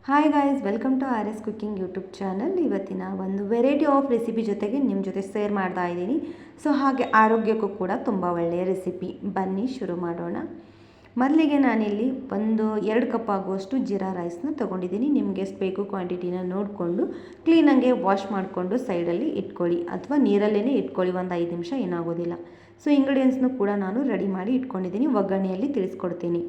Hi guys, welcome to R S cooking YouTube channel. ಇವತ್ತಿನ ಒಂದು variety of recipe ಜೊತೆಗೆ ನಿಮ್ಮ ಜೊತೆ ಶೇರ್ ಮಾಡ್ತಾ ಇದ್ದೀನಿ. ಸೊ ಹಾಗೆ ಆರೋಗ್ಯಕ್ಕೂ ಕೂಡ ತುಂಬ ಒಳ್ಳೆಯ ರೆಸಿಪಿ. ಬನ್ನಿ ಶುರು ಮಾಡೋಣ. ಮೊದಲಿಗೆ ನಾನಿಲ್ಲಿ 2 ಕಪ್ ಆಗುವಷ್ಟು ಜೀರಾ ರೈಸ್ನ ತೊಗೊಂಡಿದ್ದೀನಿ. ನಿಮಗೆ ಎಷ್ಟು ಬೇಕು ಕ್ವಾಂಟಿಟಿನ ನೋಡಿಕೊಂಡು ಕ್ಲೀನಾಗೆ ವಾಶ್ ಮಾಡಿಕೊಂಡು ಸೈಡಲ್ಲಿ ಇಟ್ಕೊಳ್ಳಿ, ಅಥವಾ ನೀರಲ್ಲೇ ಇಟ್ಕೊಳ್ಳಿ. ಒಂದು 5 ನಿಮಿಷ ಏನಾಗೋದಿಲ್ಲ. ಸೊ ಇಂಗ್ರೀಡಿಯೆಂಟ್ಸ್ನು ಕೂಡ ನಾನು ರೆಡಿ ಮಾಡಿ ಇಟ್ಕೊಂಡಿದ್ದೀನಿ. ಒಗ್ಗರಣೆಯಲ್ಲಿ ತಿಳಿಸ್ಕೊಡ್ತೀನಿ.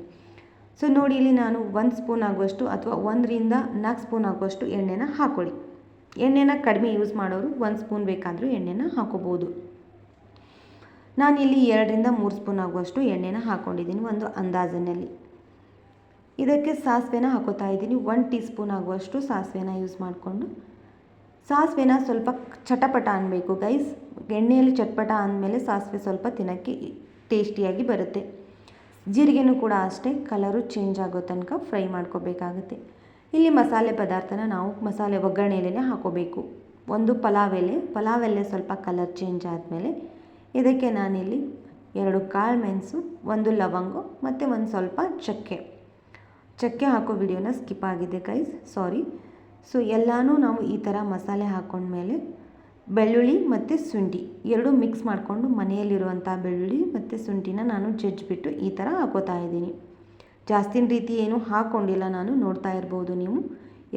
ಸೊ ನೋಡಿ, ಇಲ್ಲಿ ನಾನು 1 ಸ್ಪೂನ್ ಆಗುವಷ್ಟು ಅಥವಾ 1 ರಿಂದ 4 ಸ್ಪೂನ್ ಆಗುವಷ್ಟು ಎಣ್ಣೆನ ಹಾಕ್ಕೊಳ್ಳಿ. ಎಣ್ಣೆನ ಕಡಿಮೆ ಯೂಸ್ ಮಾಡೋರು 1 ಸ್ಪೂನ್ ಬೇಕಾದರೂ ಎಣ್ಣೆನ ಹಾಕೋಬೋದು. ನಾನಿಲ್ಲಿ 2 ರಿಂದ 3 ಸ್ಪೂನ್ ಆಗುವಷ್ಟು ಎಣ್ಣೆನ ಹಾಕ್ಕೊಂಡಿದ್ದೀನಿ ಒಂದು ಅಂದಾಜಿನಲ್ಲಿ. ಇದಕ್ಕೆ ಸಾಸಿವೆನ ಹಾಕೋತಾ ಇದ್ದೀನಿ. 1 ಟೀ ಸ್ಪೂನ್ ಆಗುವಷ್ಟು ಸಾಸಿವೆನ ಯೂಸ್ ಮಾಡಿಕೊಂಡು, ಸಾಸಿವೆನ ಸ್ವಲ್ಪ ಚಟಪಟ ಅನ್ನಬೇಕು ಗೈಸ್. ಎಣ್ಣೆಯಲ್ಲಿ ಚಟಪಟ ಅಂದಮೇಲೆ ಸಾಸಿವೆ ಸ್ವಲ್ಪ ತಿನ್ನೋಕ್ಕೆ ಟೇಸ್ಟಿಯಾಗಿ ಬರುತ್ತೆ. ಜೀರಿಗೆನೂ ಕೂಡ ಅಷ್ಟೇ, ಕಲರು ಚೇಂಜ್ ಆಗೋ ತನಕ ಫ್ರೈ ಮಾಡ್ಕೋಬೇಕಾಗುತ್ತೆ. ಇಲ್ಲಿ ಮಸಾಲೆ ಪದಾರ್ಥನ ನಾವು ಮಸಾಲೆ ಒಗ್ಗರಣೆಯಲ್ಲೇ ಹಾಕೋಬೇಕು. ಒಂದು ಪಲಾವ್ ಎಲೆ ಸ್ವಲ್ಪ ಕಲರ್ ಚೇಂಜ್ ಆದಮೇಲೆ ಇದಕ್ಕೆ ನಾನಿಲ್ಲಿ 2 ಕಾಳು ಮೆಣಸು, 1 ಲವಂಗ ಮತ್ತು ಒಂದು ಸ್ವಲ್ಪ ಚಕ್ಕೆ ಹಾಕೋ ವಿಡಿಯೋನ ಸ್ಕಿಪ್ ಆಗಿದೆ ಗೈಸ್, ಸಾರಿ. ಸೊ ಎಲ್ಲನೂ ನಾವು ಈ ಥರ ಮಸಾಲೆ ಹಾಕ್ಕೊಂಡ್ಮೇಲೆ ಬೆಳ್ಳುಳ್ಳಿ ಮತ್ತು ಶುಂಠಿ 2 ಮಿಕ್ಸ್ ಮಾಡಿಕೊಂಡು, ಮನೆಯಲ್ಲಿರುವಂಥ ಬೆಳ್ಳುಳ್ಳಿ ಮತ್ತು ಶುಂಠಿನ ನಾನು ಜಜ್ಜಿಬಿಟ್ಟು ಈ ಥರ ಹಾಕೋತಾ ಇದ್ದೀನಿ. ಜಾಸ್ತಿನ ರೀತಿ ಏನೂ ಹಾಕ್ಕೊಂಡಿಲ್ಲ ನಾನು, ನೋಡ್ತಾ ಇರ್ಬೋದು ನೀವು.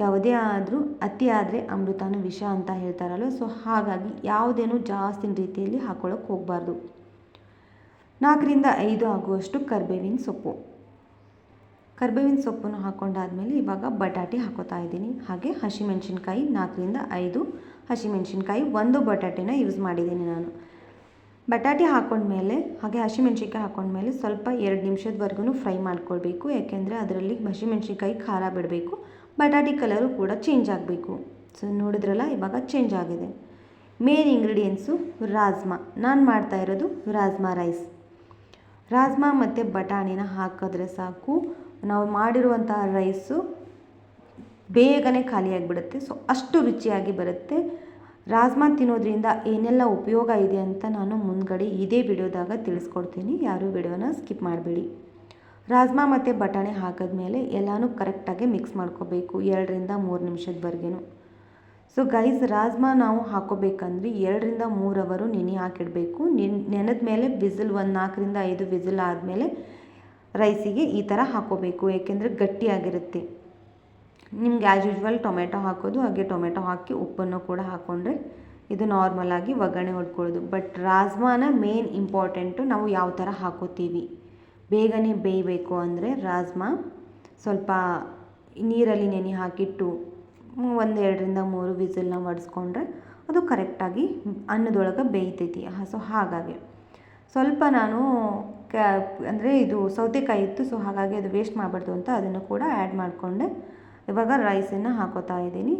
ಯಾವುದೇ ಆದರೂ ಅತಿ ಆದರೆ ಅಮೃತನೂ ವಿಷ ಅಂತ ಹೇಳ್ತಾರಲ್ವ, ಸೊ ಹಾಗಾಗಿ ಯಾವುದೇನೂ ಜಾಸ್ತಿನ ರೀತಿಯಲ್ಲಿ ಹಾಕ್ಕೊಳ್ಳೋಕೆ ಹೋಗಬಾರ್ದು. 4 ರಿಂದ 5 ಆಗುವಷ್ಟು ಕರಿಬೇವಿನ ಸೊಪ್ಪನ್ನು ಹಾಕ್ಕೊಂಡಾದ್ಮೇಲೆ ಇವಾಗ ಬಟಾಟೆ ಹಾಕೋತಾ ಇದ್ದೀನಿ. ಹಾಗೆ ಹಸಿಮೆಣ್ಸಿನ್ಕಾಯಿ 4 ರಿಂದ 5 ಹಸಿಮೆಣ್ಸಿನ್ಕಾಯಿ, 1 ಬಟಾಟೆನ ಯೂಸ್ ಮಾಡಿದ್ದೀನಿ ನಾನು. ಬಟಾಟೆ ಹಾಕ್ಕೊಂಡ್ಮೇಲೆ ಹಾಗೆ ಹಸಿಮೆಣ್ಸಿನ್ಕಾಯಿ ಹಾಕ್ಕೊಂಡ್ಮೇಲೆ ಸ್ವಲ್ಪ 2 ನಿಮಿಷದವರೆಗೂ ಫ್ರೈ ಮಾಡ್ಕೊಳ್ಬೇಕು. ಯಾಕೆಂದರೆ ಅದರಲ್ಲಿ ಹಸಿಮೆಣ್ಸಿನ್ಕಾಯಿ ಖಾರ ಬಿಡಬೇಕು, ಬಟಾಟೆ ಕಲರು ಕೂಡ ಚೇಂಜ್ ಆಗಬೇಕು. ಸೊ ನೋಡಿದ್ರಲ್ಲ, ಇವಾಗ ಚೇಂಜ್ ಆಗಿದೆ. Main ingredients rajma. ನಾನು ಮಾಡ್ತಾ ಇರೋದು ರಾಜ್ಮಾ ಮತ್ತು ಬಟಾಣಿನ ಹಾಕಿದ್ರೆ ಸಾಕು, ನಾವು ಮಾಡಿರುವಂಥ ರೈಸು ಬೇಗನೆ ಖಾಲಿಯಾಗಿಬಿಡುತ್ತೆ. ಸೊ ಅಷ್ಟು ರುಚಿಯಾಗಿ ಬರುತ್ತೆ. ರಾಜ್ಮಾ ತಿನ್ನೋದ್ರಿಂದ ಏನೆಲ್ಲ ಉಪಯೋಗ ಇದೆ ಅಂತ ನಾನು ಮುಂದ್ಗಡೆ ಇದೇ ವಿಡಿಯೋದಾಗ ತಿಳಿಸ್ಕೊಡ್ತೀನಿ. ಯಾರೂ ವಿಡಿಯೋನ ಸ್ಕಿಪ್ ಮಾಡಬೇಡಿ. ರಾಜ್ಮಾ ಮತ್ತು ಬಟಾಣಿ ಹಾಕಿದ್ಮೇಲೆ ಎಲ್ಲನೂ ಕರೆಕ್ಟಾಗಿ ಮಿಕ್ಸ್ ಮಾಡ್ಕೋಬೇಕು 2 ರಿಂದ 3 ನಿಮಿಷದವರೆಗೂ. ಸೊ ಗೈಸ್, ರಾಜ್ಮಾ ನಾವು ಹಾಕೋಬೇಕಂದ್ರೆ 2 ರಿಂದ 3 ಅವರು ನೆನೆ ಹಾಕಿಡಬೇಕು. ನೆನೆದ ಮೇಲೆ ವಿಸಿಲ್ ಒಂದು 4 ರಿಂದ 5 ವಿಸಿಲ್ ಆದಮೇಲೆ ರೈಸಿಗೆ ಈ ಥರ ಹಾಕೋಬೇಕು, ಏಕೆಂದರೆ ಗಟ್ಟಿಯಾಗಿರುತ್ತೆ. ನಿಮ್ಗೆ ಆ್ಯಸ್ ಯೂಶ್ವಲ್ ಟೊಮೆಟೊ ಹಾಕೋದು, ಹಾಗೆ ಟೊಮೆಟೊ ಹಾಕಿ ಉಪ್ಪನ್ನು ಕೂಡ ಹಾಕ್ಕೊಂಡ್ರೆ ಇದು ನಾರ್ಮಲಾಗಿ ಒಗ್ಗರಣೆ ಹೊಡ್ಕೊಳ್ಳೋದು. ಬಟ್ ರಾಜ್ಮಾನ ಮೇನ್ ಇಂಪಾರ್ಟೆಂಟು, ನಾವು ಯಾವ ಥರ ಹಾಕೋತೀವಿ. ಬೇಗನೆ ಬೇಯಬೇಕು ಅಂದರೆ ರಾಜ್ಮಾ ಸ್ವಲ್ಪ ನೀರಲ್ಲಿ ನೆನೆ ಹಾಕಿಟ್ಟು 1 2 ರಿಂದ 3 ವಿಸಿಲ್ನ ಹೊಡೆಸ್ಕೊಂಡ್ರೆ ಅದು ಕರೆಕ್ಟಾಗಿ ಅನ್ನದೊಳಗೆ ಬೇಯ್ತೈತಿ. ಸೊ ಹಾಗಾಗಿ ಸ್ವಲ್ಪ ನಾನು ಅಂದರೆ ಇದು ಸೌತೆಕಾಯಿ ಇತ್ತು, ಸೊ ಹಾಗಾಗಿ ಅದು ವೇಸ್ಟ್ ಮಾಡಬಾರ್ದು ಅಂತ ಅದನ್ನು ಕೂಡ ಆ್ಯಡ್ ಮಾಡಿಕೊಂಡೆ. ಇವಾಗ ರೈಸನ್ನು ಹಾಕೋತಾ ಇದ್ದೀನಿ.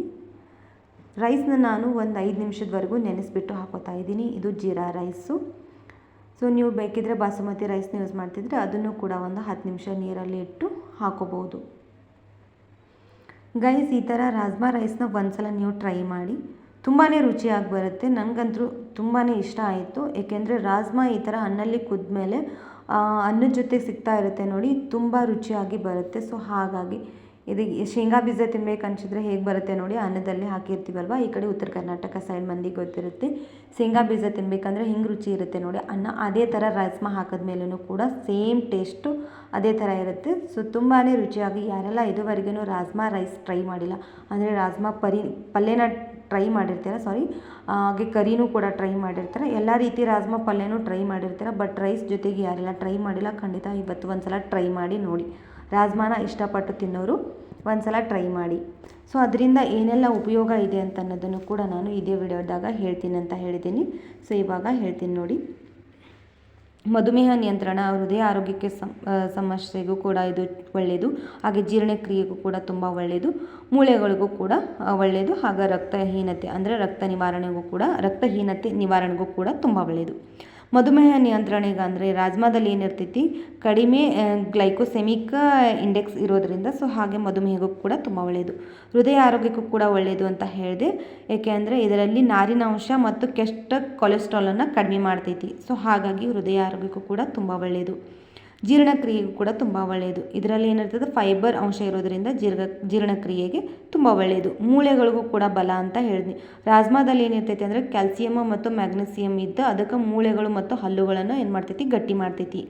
ರೈಸ್ನ ನಾನು ಒಂದು 5 ನಿಮಿಷದವರೆಗೂ ನೆನೆಸ್ಬಿಟ್ಟು ಹಾಕೋತಾ ಇದ್ದೀನಿ. ಇದು ಜೀರಾ ರೈಸು. ಸೊ ನೀವು ಬೇಕಿದ್ದರೆ ಬಾಸುಮತಿ ರೈಸ್ನ ಯೂಸ್ ಮಾಡ್ತಿದ್ರೆ ಅದನ್ನು ಕೂಡ ಒಂದು 10 ನಿಮಿಷ ನೀರಲ್ಲಿ ಇಟ್ಟು ಹಾಕೋಬೋದು. ಗೈಸ್, ಈ ಥರ ರಾಜ್ಮಾ ರೈಸ್ನ ಒಂದ್ಸಲ ನೀವು ಟ್ರೈ ಮಾಡಿ, ತುಂಬಾ ರುಚಿಯಾಗಿ ಬರುತ್ತೆ. ನನಗಂತೂ ತುಂಬಾ ಇಷ್ಟ ಆಯಿತು. ಏಕೆಂದರೆ ರಾಜ್ಮಾ ಈ ಥರ ಅನ್ನಲ್ಲಿ ಕುದ್ಮೇಲೆ ಅನ್ನದ ಜೊತೆ ಸಿಗ್ತಾ ಇರುತ್ತೆ ನೋಡಿ, ತುಂಬ ರುಚಿಯಾಗಿ ಬರುತ್ತೆ. ಸೊ ಹಾಗಾಗಿ ಇದು ಶೇಂಗಾ ಬೀಜ ತಿನ್ಬೇಕು ಅನಿಸಿದ್ರೆ ಹೇಗೆ ಬರುತ್ತೆ ನೋಡಿ, ಅನ್ನದಲ್ಲಿ ಹಾಕಿರ್ತೀವಲ್ವ. ಈ ಕಡೆ ಉತ್ತರ ಕರ್ನಾಟಕ ಸೈಡ್ ಮಂದಿಗೆ ಗೊತ್ತಿರುತ್ತೆ, ಶೇಂಗಾ ಬೀಜ ತಿನ್ನಬೇಕಂದ್ರೆ ಹಿಂಗೆ ರುಚಿ ಇರುತ್ತೆ ನೋಡಿ ಅನ್ನ. ಅದೇ ಥರ ರಾಜ್ಮಾ ಹಾಕಿದ್ಮೇಲೂ ಕೂಡ ಸೇಮ್ ಟೇಸ್ಟು ಅದೇ ಥರ ಇರುತ್ತೆ. ಸೊ ತುಂಬಾ ರುಚಿಯಾಗಿ, ಯಾರೆಲ್ಲ ಇದುವರೆಗೂ ರಾಜ್ಮಾ ರೈಸ್ ಟ್ರೈ ಮಾಡಿಲ್ಲ ಅಂದರೆ ರಾಜ್ಮಾ ಪಲ್ಯನ ಟ್ರೈ ಮಾಡಿರ್ತೀರ, ಹಾಗೆ ಕರಿನೂ ಕೂಡ ಟ್ರೈ ಮಾಡಿರ್ತಾರೆ, ಎಲ್ಲ ರೀತಿ ರಾಜ್ಮಾ ಪಲ್ಯನೂ ಟ್ರೈ ಮಾಡಿರ್ತೀರ. ಬಟ್ ರೈಸ್ ಜೊತೆಗೆ ಯಾರೆಲ್ಲ ಟ್ರೈ ಮಾಡಿಲ್ಲ, ಖಂಡಿತ ಇವತ್ತು ಒಂದು ಸಲ ಟ್ರೈ ಮಾಡಿ ನೋಡಿ. ರಾಜ್ಮಾನ ಇಷ್ಟಪಟ್ಟು ತಿನ್ನೋರು ಒಂದು ಸಲ ಟ್ರೈ ಮಾಡಿ. ಸೊ ಅದರಿಂದ ಏನೆಲ್ಲ ಉಪಯೋಗ ಇದೆ ಅಂತ ಅನ್ನೋದನ್ನು ಕೂಡ ನಾನು ಇದೇ ವಿಡಿಯೋದಾಗ ಹೇಳ್ತೀನಿ ಅಂತ ಹೇಳಿದ್ದೀನಿ. ಸೊ ಇವಾಗ ಹೇಳ್ತೀನಿ ನೋಡಿ. ಮಧುಮೇಹ ನಿಯಂತ್ರಣ, ಹೃದಯ ಆರೋಗ್ಯಕ್ಕೆ ಸಮಸ್ಯೆಗೂ ಕೂಡ ಇದು ಒಳ್ಳೆಯದು. ಹಾಗೆ ಜೀರ್ಣಕ್ರಿಯೆಗೂ ಕೂಡ ತುಂಬ ಒಳ್ಳೆಯದು. ಮೂಳೆಗಳಿಗೂ ಕೂಡ ಒಳ್ಳೆಯದು. ಹಾಗೆ ರಕ್ತಹೀನತೆ ನಿವಾರಣೆಗೂ ಕೂಡ ತುಂಬ ಒಳ್ಳೆಯದು. ಮಧುಮೇಹ ನಿಯಂತ್ರಣೆಗೆ ಅಂದರೆ ರಾಜ್ಮಾದಲ್ಲಿ ಏನಿರ್ತೈತಿ, ಕಡಿಮೆ ಗ್ಲೈಕೋಸೆಮಿಕ್ ಇಂಡೆಕ್ಸ್ ಇರೋದ್ರಿಂದ, ಸೊ ಹಾಗೆ ಮಧುಮೇಹಕ್ಕೂ ಕೂಡ ತುಂಬ ಒಳ್ಳೆಯದು. ಹೃದಯ ಆರೋಗ್ಯಕ್ಕೂ ಕೂಡ ಒಳ್ಳೆಯದು ಅಂತ ಹೇಳಿದೆ, ಏಕೆ ಅಂದರೆ ಇದರಲ್ಲಿ ನಾರಿನಾಂಶ ಮತ್ತು ಕೆಟ್ಟ ಕೊಲೆಸ್ಟ್ರಾಲನ್ನು ಕಡಿಮೆ ಮಾಡ್ತೈತಿ. ಸೊ ಹಾಗಾಗಿ ಹೃದಯ ಆರೋಗ್ಯಕ್ಕೂ ಕೂಡ ತುಂಬ ಒಳ್ಳೆಯದು. ಜೀರ್ಣಕ್ರಿಯೆಗೂ ಕೂಡ ತುಂಬ ಒಳ್ಳೆಯದು. ಇದರಲ್ಲಿ ಏನಿರ್ತದೆ ಫೈಬರ್ ಅಂಶ ಇರೋದರಿಂದ ಜೀರ್ಣಕ್ರಿಯೆಗೆ ತುಂಬ ಒಳ್ಳೆಯದು. ಮೂಳೆಗಳಿಗೂ ಕೂಡ ಬಲ ಅಂತ ಹೇಳಿದ್ನಿ. ರಾಜ್ಮಾದಲ್ಲಿ ಏನಿರ್ತೈತಿ ಅಂದರೆ ಕ್ಯಾಲ್ಸಿಯಮ್ ಮತ್ತು ಮ್ಯಾಗ್ನೀಸಿಯಮ್ ಇದ್ದು ಅದಕ್ಕೆ ಮೂಳೆಗಳು ಮತ್ತು ಹಲ್ಲುಗಳನ್ನು ಏನು ಮಾಡ್ತೈತಿ, ಗಟ್ಟಿ ಮಾಡ್ತೈತಿ.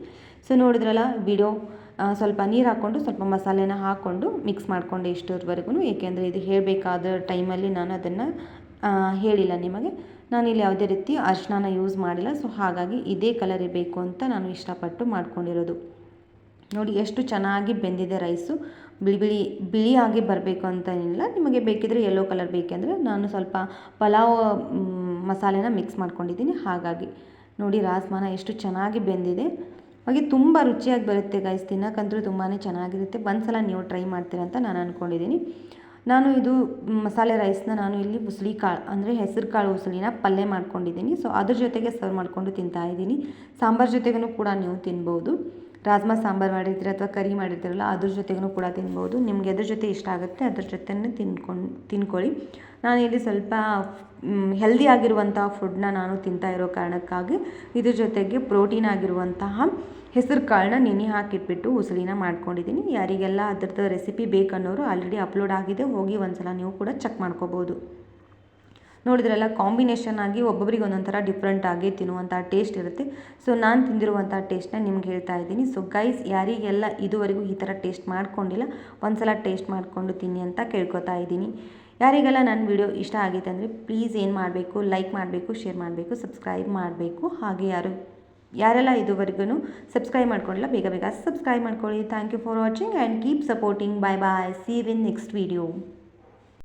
ಸೊ ನೋಡಿದ್ರಲ್ಲ ವಿಡಿಯೋ, ಸ್ವಲ್ಪ ನೀರು ಹಾಕ್ಕೊಂಡು ಸ್ವಲ್ಪ ಮಸಾಲೆನ ಹಾಕ್ಕೊಂಡು ಮಿಕ್ಸ್ ಮಾಡಿಕೊಂಡೆ ಇಷ್ಟರವರೆಗೂ. ಏಕೆಂದರೆ ಇದು ಹೇಳಬೇಕಾದ ಟೈಮಲ್ಲಿ ನಾನು ಅದನ್ನು ಹೇಳಿಲ್ಲ ನಿಮಗೆ. ನಾನಿಲ್ಲಿ ಯಾವುದೇ ರೀತಿ ಅರಿಶಿನ ಯೂಸ್ ಮಾಡಿಲ್ಲ. ಸೊ ಹಾಗಾಗಿ ಇದೇ ಕಲರ್ ಇರಬೇಕು ಅಂತ ನಾನು ಇಷ್ಟಪಟ್ಟು ಮಾಡ್ಕೊಂಡಿರೋದು. ನೋಡಿ ಎಷ್ಟು ಚೆನ್ನಾಗಿ ಬೆಂದಿದೆ ರೈಸು. ಬಿಳಿಯಾಗಿ ಬರಬೇಕು ಅಂತ ಏನಿಲ್ಲ. ನಿಮಗೆ ಬೇಕಿದ್ರೆ ಯೆಲ್ಲೋ ಕಲರ್ ಬೇಕೆಂದರೆ ನಾನು ಸ್ವಲ್ಪ ಪಲಾವ್ ಮಸಾಲೆನ ಮಿಕ್ಸ್ ಮಾಡ್ಕೊಂಡಿದ್ದೀನಿ. ಹಾಗಾಗಿ ನೋಡಿ ರಾಜ್ಮಾನ ಎಷ್ಟು ಚೆನ್ನಾಗಿ ಬೆಂದಿದೆ. ಹಾಗೆ ತುಂಬ ರುಚಿಯಾಗಿ ಬರುತ್ತೆ ಗೈಸ್, ತಿನ್ನೋಕ್ಕಂತೂ ತುಂಬಾ ಚೆನ್ನಾಗಿರುತ್ತೆ. ಒಂದ್ಸಲ ನೀವು ಟ್ರೈ ಮಾಡ್ತೀರಾ ಅಂತ ನಾನು ಅಂದ್ಕೊಂಡಿದ್ದೀನಿ. ನಾನು ಇದು ಮಸಾಲೆ ರೈಸ್ನ ನಾನು ಇಲ್ಲಿ ಉಸಳಿ ಕಾಳು ಅಂದರೆ ಹೆಸರು ಕಾಳು ಉಸಳಿನ ಪಲ್ಯ ಮಾಡ್ಕೊಂಡಿದ್ದೀನಿ. ಸೊ ಅದ್ರ ಜೊತೆಗೆ ಸರ್ವ್ ಮಾಡಿಕೊಂಡು ತಿಂತಾಯಿದ್ದೀನಿ. ಸಾಂಬಾರು ಜೊತೆಗೂ ಕೂಡ ನೀವು ತಿನ್ಬೋದು. ರಾಜ್ಮಾ ಸಾಂಬಾರು ಮಾಡಿರ್ತೀರ ಅಥವಾ ಕರಿ ಮಾಡಿರ್ತೀರಲ್ಲ ಅದ್ರ ಜೊತೆಗೂ ಕೂಡ ತಿನ್ಬೋದು. ನಿಮ್ಗೆ ಎದ್ರ ಜೊತೆ ಇಷ್ಟ ಆಗುತ್ತೆ ಅದ್ರ ಜೊತೆನೇ ತಿನ್ಕೊಳ್ಳಿ. ನಾನು ಇಲ್ಲಿ ಸ್ವಲ್ಪ ಹೆಲ್ದಿ ಆಗಿರುವಂಥ ಫುಡ್ನ ನಾನು ತಿಂತಾ ಇರೋ ಕಾರಣಕ್ಕಾಗಿ ಇದ್ರ ಜೊತೆಗೆ ಪ್ರೋಟೀನ್ ಆಗಿರುವಂತಹ ಹೆಸರು ಕಾಳನ್ನ ನೆನೆ ಹಾಕಿಟ್ಬಿಟ್ಟು ಉಸಳಿನ ಮಾಡ್ಕೊಂಡಿದ್ದೀನಿ. ಯಾರಿಗೆಲ್ಲ ಅದ್ರದ್ದು ರೆಸಿಪಿ ಬೇಕನ್ನೋರು ಆಲ್ರೆಡಿ ಅಪ್ಲೋಡ್ ಆಗಿದೆ, ಹೋಗಿ ಒಂದ್ಸಲ ನೀವು ಕೂಡ ಚೆಕ್ ಮಾಡ್ಕೋಬೋದು. ನೋಡಿದ್ರಲ್ಲ, ಕಾಂಬಿನೇಷನ್ ಆಗಿ ಒಬ್ಬೊಬ್ರಿಗೆ ಒಂದೊಂದು ಥರ ಡಿಫ್ರೆಂಟ್ ಆಗಿ ತಿನ್ನುವಂಥ ಟೇಸ್ಟ್ ಇರುತ್ತೆ. ಸೊ ನಾನು ತಿಂದಿರುವಂಥ ಟೇಸ್ಟ್ನ ನಿಮ್ಗೆ ಹೇಳ್ತಾ ಇದ್ದೀನಿ. ಸೊ ಗೈಸ್, ಯಾರಿಗೆಲ್ಲ ಇದುವರೆಗೂ ಈ ಥರ ಟೇಸ್ಟ್ ಮಾಡ್ಕೊಂಡಿಲ್ಲ ಒಂದ್ಸಲ ಟೇಸ್ಟ್ ಮಾಡಿಕೊಂಡು ತಿನ್ನಿ ಅಂತ ಕೇಳ್ಕೊತಾ ಇದ್ದೀನಿ. ಯಾರಿಗೆಲ್ಲ ನನ್ನ ವಿಡಿಯೋ ಇಷ್ಟ ಆಗಿತ್ತು ಅಂದರೆ ಪ್ಲೀಸ್ ಏನು ಮಾಡಬೇಕು, ಲೈಕ್ ಮಾಡಬೇಕು, ಶೇರ್ ಮಾಡಬೇಕು, ಸಬ್ಸ್ಕ್ರೈಬ್ ಮಾಡಬೇಕು. ಹಾಗೆ ಯಾರೆಲ್ಲ ಇದುವರೆಗೂ ಸಬ್ಸ್ಕ್ರೈಬ್ ಮಾಡ್ಕೊಂಡಿಲ್ಲ ಬೇಗ ಬೇಗ ಸಬ್ಸ್ಕ್ರೈಬ್ ಮಾಡ್ಕೊಳ್ಳಿ. Thank you for watching and keep supporting. Bye bye. See you in next video.